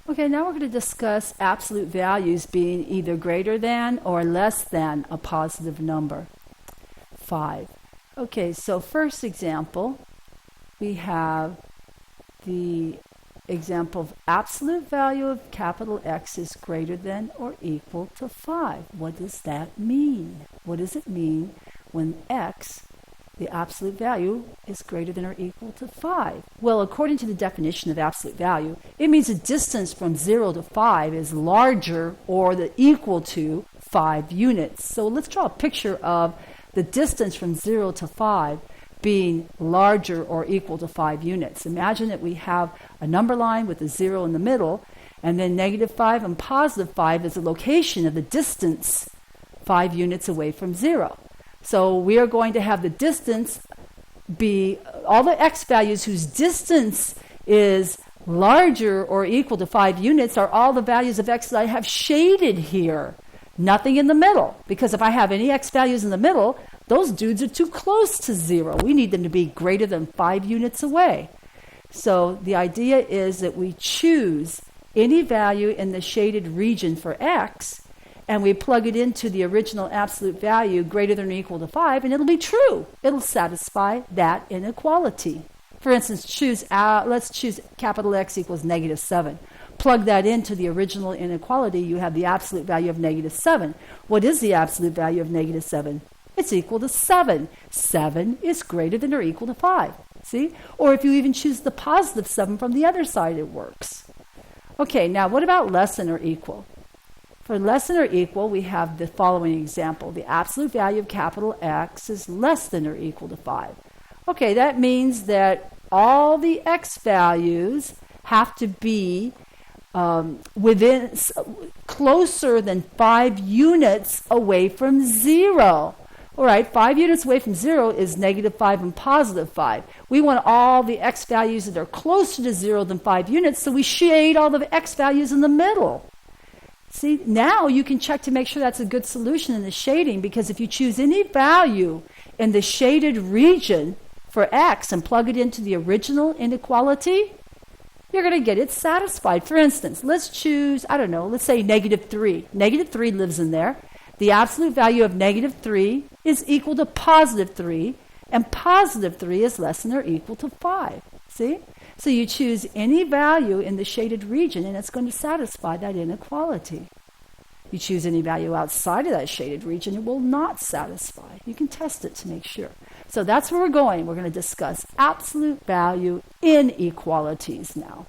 Okay, now we're going to discuss absolute values being either greater than or less than a positive number. 5. Okay, so first example, we have the example of absolute value of capital X is greater than or equal to 5. What does that mean? What does it mean when X, the absolute value, is greater than or equal to 5? Well, according to the definition of absolute value, it means the distance from 0 to 5 is larger or equal to 5 units. So let's draw a picture of the distance from 0 to 5 being larger or equal to 5 units. Imagine that we have a number line with a 0 in the middle, and then -5 and +5 is the location of the distance 5 units away from 0. So we are going to have the distance be all the x values whose distance is larger or equal to 5 units are all the values of x that I have shaded here. Nothing in the middle, because if I have any x values in the middle, those dudes are too close to 0. We need them to be greater than 5 units away. So the idea is that we choose any value in the shaded region for x, and we plug it into the original absolute value greater than or equal to 5, and it'll be true. It'll satisfy that inequality. For instance, let's choose capital X equals -7. Plug that into the original inequality, you have the absolute value of -7. What is the absolute value of -7? It's equal to 7. 7 is greater than or equal to 5. See? Or if you even choose the +7 from the other side, it works. Okay, now what about less than or equal? For less than or equal, we have the following example. The absolute value of capital X is less than or equal to 5. Okay, that means that all the x values have to be within closer than 5 units away from 0. All right, 5 units away from 0 is -5 and +5. We want all the x values that are closer to 0 than 5 units, so we shade all the x values in the middle. See, now you can check to make sure that's a good solution in the shading, because if you choose any value in the shaded region for x and plug it into the original inequality, you're going to get it satisfied. For instance, let's choose, let's say -3. -3 lives in there. The absolute value of -3 is equal to +3, and +3 is less than or equal to 5. See? So you choose any value in the shaded region, and it's going to satisfy that inequality. You choose any value outside of that shaded region, it will not satisfy. You can test it to make sure. So that's where we're going. We're going to discuss absolute value inequalities now.